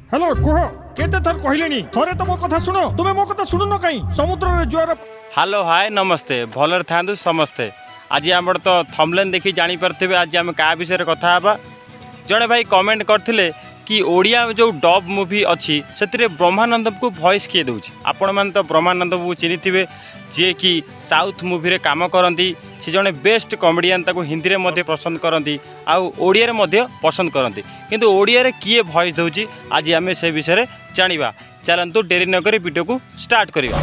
Hello कुह केते थर कहलेनी थरे तो मो कथा सुनो तुमे मो कथा सुनुनो कहीं समुद्र रे ज्वार। हेलो हाय नमस्ते भलर थांतु समस्ते। आज आम तो थंबनेल देखी जानी पारथिबे आज आम क्या विषय कथा हबा। जड़े भाई कमेंट करथिले कि ओडिया जो डब मूवी अच्छी से ब्रह्मानंद को वॉइस किए दूची। आपण मैंने तो ब्रह्मानंद को चिन्ह थे जी कि साउथ मूवी रे काम करती से जड़े बेस्ट कॉमेडियन ताको हिंदी रे मध्य पसंद करती आउ ओडिया रे मध्य पसंद करती किंतु ओडिया रे किए वॉइस दूची आज आम से विषय जानिबा। चलतु डेरी नकरी वीडियो को स्टार्ट करिबा।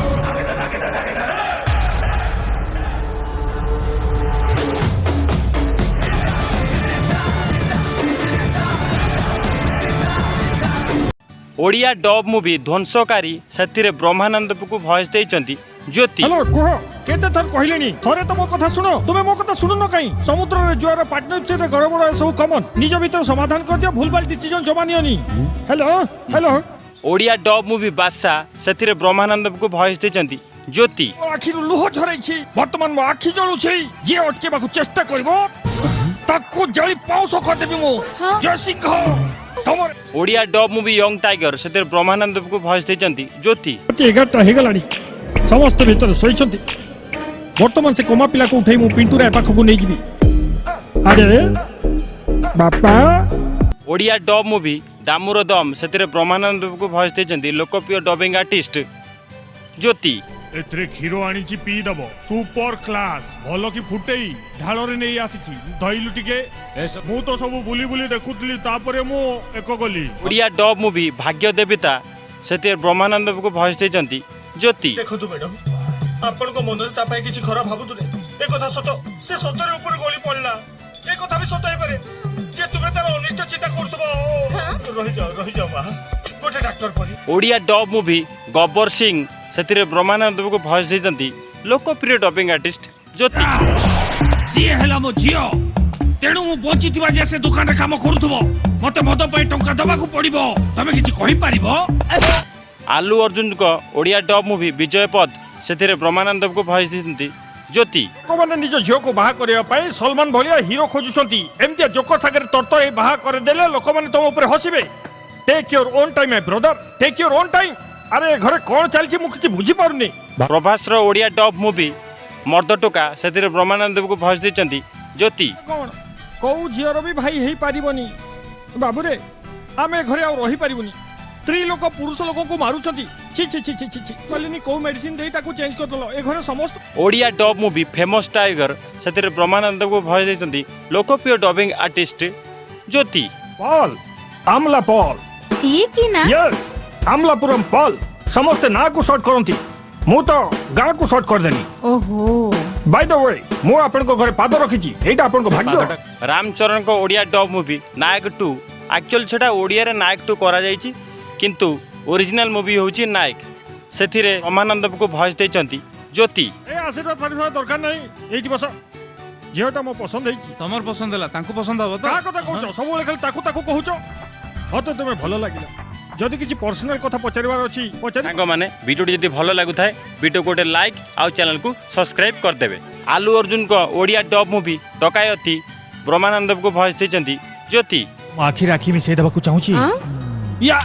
ओडिया डब मूवी ध्वंसकारी से ब्रह्मानंद को वॉइस देइचंती ज्योति। हेलो कुह केते थर कहलेनी थरे तो मो कथा सुनो तुमे मो कथा सुनुनो कहीं समुद्र रे ज्वार पार्टनरशिप रे गड़बड़ सब कॉमन निज भीतर समाधान कर दियो भूलभाल डिसीजन जमा नियोनी। Hello hello Odia dub movie Baadshah से ब्रह्मानंद को वॉइस देइचंती ज्योति। आखिर लुह झरैछि वर्तमान मो आखि जळुछि जे अटकेबाकू चेष्टा करबो ताकू जळी पाउस कर देबी मो जय Singh. Odia dub movie young tiger से ब्रह्मानंद को वॉइस देइचंती ज्योति। 11टा हे गलानी समस्त भीतर सोइछंती वर्तमान से कोमा पिला को उठाई मु पिंटू रे पाखकू नै जिबी। अरे बापा ओडिया डब मूवी दामुर दम से ब्रह्मानंद को वॉइस देइचंती लोकप्रिय डबिंग आर्टिस्ट ज्योति। एथरे खीरो आनीची पी दबो सुपर क्लास भलो की फुटेई ढाल रे नै आसीची धइलु टिके मु तो सब बुली बुली देखुतली तापरे मु एक गली। ओडिया डब मूवी भाग्य देविता से ब्रह्मानंद को वॉइस देइचंती ज्योति। देखु मैडम आपण को मन ता पाए किछि खराब भाबुतु रे ए कथा सत से सतरे ऊपर गोली पड़ला ए कथा भी सत हे पारे जे तुमे तार अनिष्ट चिंता करतबो रहि जाओ बा गोटे डॉक्टर परी। ओडिया डब मूवी गब्बर सिंह से ब्रह्मानंद को वॉइस देइचंती लोकप्रिय डबिंग आर्टिस्ट ज्योति। सी हेला मो जियो तेणु मु बचिथिबा जे से दुकान रे काम करूथबो मते मद पई टंका दबा को पड़िबो तमे किछि कहि पारिबो। आलू अर्जुन को ओडिया डब मूवी विजय पद से ब्रह्मानंद को वॉइस देइचंती ज्योति। लोकमाने निज झियो को बाहा करिया पई सलमान भलिया हीरो खोजुसंती एमती जोकर सागर तर्त ए बाहा कर देले लोकमाने तुम ऊपर हसिबे। Take your own time my brother take your own time. अरे घरे कोन चलछि मु किछि बुझी पारुनी। प्रभास रो ओडिया डब मूवी मर्द टोका से ब्रह्मानंद को वॉइस देइचंती ज्योति। कोन को झियर भी भाई हेई पारिबनी बाबू रे आमे घरे आ रही पारिबनी स्त्री लोक पुरुष लोक को मारुछंती छी छी छी छी छी कहलिनी को मेडिसिन देई ताको चेंज कर दलो ए घरे समस्त। Odia dub movie famous tiger से ब्रह्मानंद को वॉइस देइचंती लोकप्रिय डबिंग आर्टिस्ट ज्योति। पॉल आमला पॉल ये की ना यस आमलापुरम पॉल समस्त ना को शॉर्ट करंती मु तो गा को शॉर्ट कर देनी। ओहो बाय द वे मु आपन को घरे पाद रखिची एटा आपन को भाग्य। रामचरण को Odia dub movie Nayak 2 actual छटा ओडिया रे नायक 2 करा जाईची किंतु ओरिजिनल मूवी होची नायक सेथिरे ब्रह्मानंद को वॉइस देइचंती ज्योति। ए आशीर्वाद फारीफा दरकार नहीं एठी बस जेटा मो पसंद हेची तमर पसंद हला तांको पसंद हबो तो का कथा कहउछ सब लेखल ताकू ताकू कहउछ मते तमे भलो लागिला जदि किछि पर्सनल कथा पचारिबार अछि पचारि सांग माने वीडियो जदि भलो लागुथाय वीडियो गोटे लाइक आउ चैनल को सब्सक्राइब कर देबे। आलू अर्जुन को ओडिया डब मूवी डकायती ब्रह्मानंद को वॉइस देइचंती ज्योति। आखिर आखि में से दबाकू चाहूची या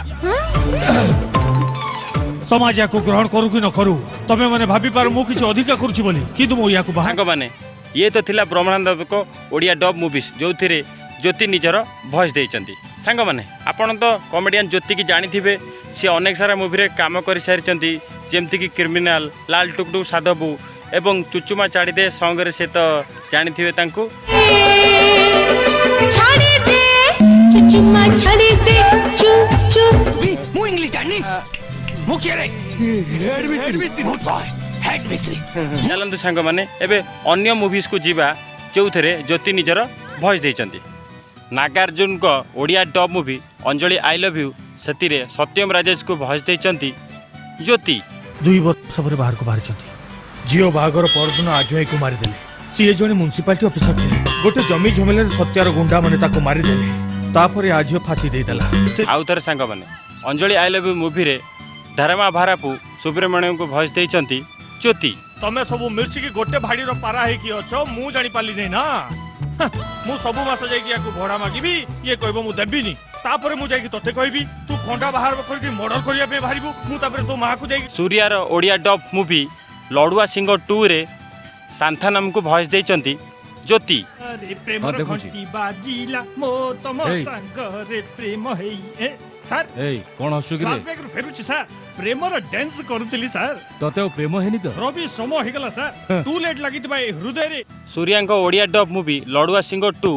समाज या को ग्रहण करू कि न करू तमे माने भाबी पार मु किछि अधिका करूची बोली किदु मो या को बाहा सांग माने ये तो थिला ब्रह्मानंद को ओडिया डब मूवीज जो थिरे ज्योति निजर वॉइस देइचंती। सांग माने आपण तो कॉमेडियन ज्योति की जानी थिबे सी अनेक सारा मूवी रे काम करि सारिचंती जेमति कि क्रिमिनल लाल टुकटुक साधबू एवं चुचुमा चाड़ी दे संग रे से तो जानी थिबे तांको छाड़ी दे चुचुमा छाड़ी दे चु चु मु इंग्लिश जानी मु के रे हेड मिस्त्री गुड बॉय हेड मिस्त्री। चलंतु सांग माने एबे अन्य मूवीज को जीवा जो थरे ज्योति निजर वॉइस देइचंती। नागार्जुन को Odia dub movie Anjali I love you से सत्यम राजेश को वॉइस देइचंती ज्योति। 2 वर्ष पर बाहर को बाहर चंती जियो बागर परदिन आजय को मारि देले सी जने म्युनिसिपालिटी ऑफिसर थे गोटे जमी झमेले सत्यार गुंडा माने ताको मारि देले तापरे आजय फांसी दे देला। आउ थरे सांग माने Anjali I love you movie रे धर्मा भारापू सुब्रमण्यम को वॉइस देइचंती ज्योति। तमे सब मिर्ची की गोटे भाड़ी रो पारा है कि अछो मु जानि पाली नै ना मु सब मास जाई कि याको भड़ा मागिबी ये कहबो मु देबिनी तापर मु जाई तोते कहबी तू खंडा बाहर करके मर्डर करिया पे बाहरिबू मु तापर तो मां को जाई सूर्यार ओडिया डब मूवी लड़ुआ सिंह 2 रे सांथानम को भॉइस देइचंती ज्योति। अरे प्रेम हाँ, रो देखुची। घंटी बाजिला मो तम एई। संग रे प्रेम हेई ए सर ଏଇ କଣ ହସୁଛୁ କି ରେ फ्लैशबैक ରୁ फेरुची सर प्रेम रो डांस करूतली सर ତତେ ଆଉ ପ୍ରେମ ହେଇନି ତ रवि समय हेगला सर टू लेट लागित बाय हृदय रे सूर्यांक ओडिया डब मूवी लड़ुआ सिंह 2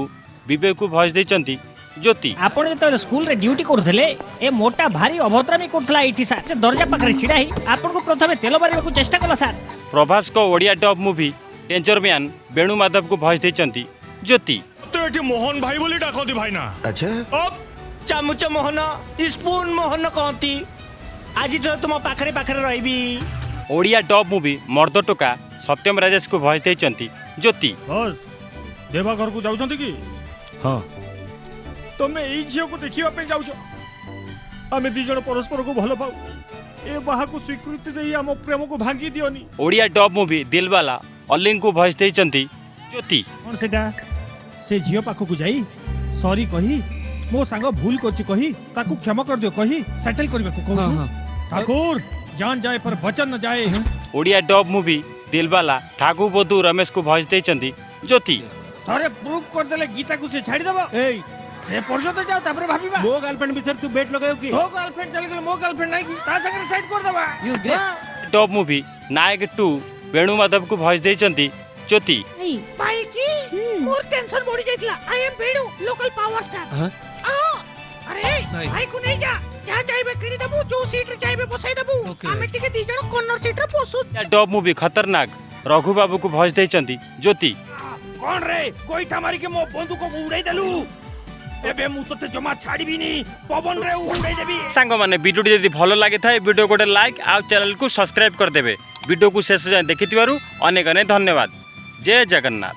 विवेक को भॉइस देइचंती ज्योति। आपण जेतले स्कूल रे ड्यूटी करथले ए मोटा भारी अभद्रामी करथला एठी सर से दरजा पाखरे छिडा ही आपण को प्रथमे तेल मारिबा को चेष्टा कला सर। प्रभास को Odia dub movie danger man Venu Madhav को भॉइस देइचंती ज्योति। तो एठी मोहन भाई बोली डाकती भाई ना अच्छा अब चामुच मोहन स्पून मोहन कहती आज तो तुम पाखरे पाखरे रहबी। ओडिया डब मूवी मर्द टोका सत्यम राजेश को भॉइस देइचंती ज्योति। बस देवा घर को जाउछंती की ହଁ तमे एई झियो को देखिबा पे जाउछो आमे दी जण परस्पर को भलो पाऊ ए बाहा को स्वीकृति देई हम प्रेम को भांगी दियोनी ओडिया डब मूवी दिलवाला अलिंग को भॉइस देइचंती ज्योति। कौन सेटा से झियो पाखो को जाई सॉरी कही मो सांग भूल करछि कही ताकू क्षमा कर दियो कही सेटल करबा को ହଁ कहू ହଁ ठाकुर जान जाए पर वचन न जाए ओडिया डब मूवी दिलवाला ठाकुर बधू रमेश को भॉइस देइचंती ज्योति। थरे प्रूफ कर देले गीता को से छाड़ी दबो ଏଇ से पर्यंत जाओ तापर भाबीबा ମୋ ଗାର୍ଲଫ୍ରେଣ୍ଡ ବିଷୟରେ ତୁ ବେଟ୍ ଲଗାଉ କି तो गर्लफ्रेंड चल गेल मो गर्लफ्रेंड नहीं की ता संगे साइड कर दबा You great. Dub movie Nayak 2 Venu Madhav को भॉइस देइचंती ज्योति। भाई की मोर टेंशन बढ़ी जाइतला आई एम बेडू लोकल पावर स्टार हाँ? अरे नहीं। भाई को नहीं जा जा चाहिए किनी दबु जो सीट रे चाहिए बसाई दबु Okay. हमें टिके दी जण कॉर्नर सीट रे बसु ओडिया डब मूवी खतरनाक रघु बाबू को भॉइस देइचंती ज्योति। कौन रे गोईठा मारी के मो बंदूक को उड़ाई देलु एबे मु तते जमा छाड़ीबी नी पवन रे उड़ाई देबी। सांग माने वीडियो यदि भलो लागे थाए वीडियो गोटे लाइक आ चैनल को सब्सक्राइब कर देबे। वीडियो को शेष जाए देखिथिबारु अनेक अनेक धन्यवाद। जय जगन्नाथ।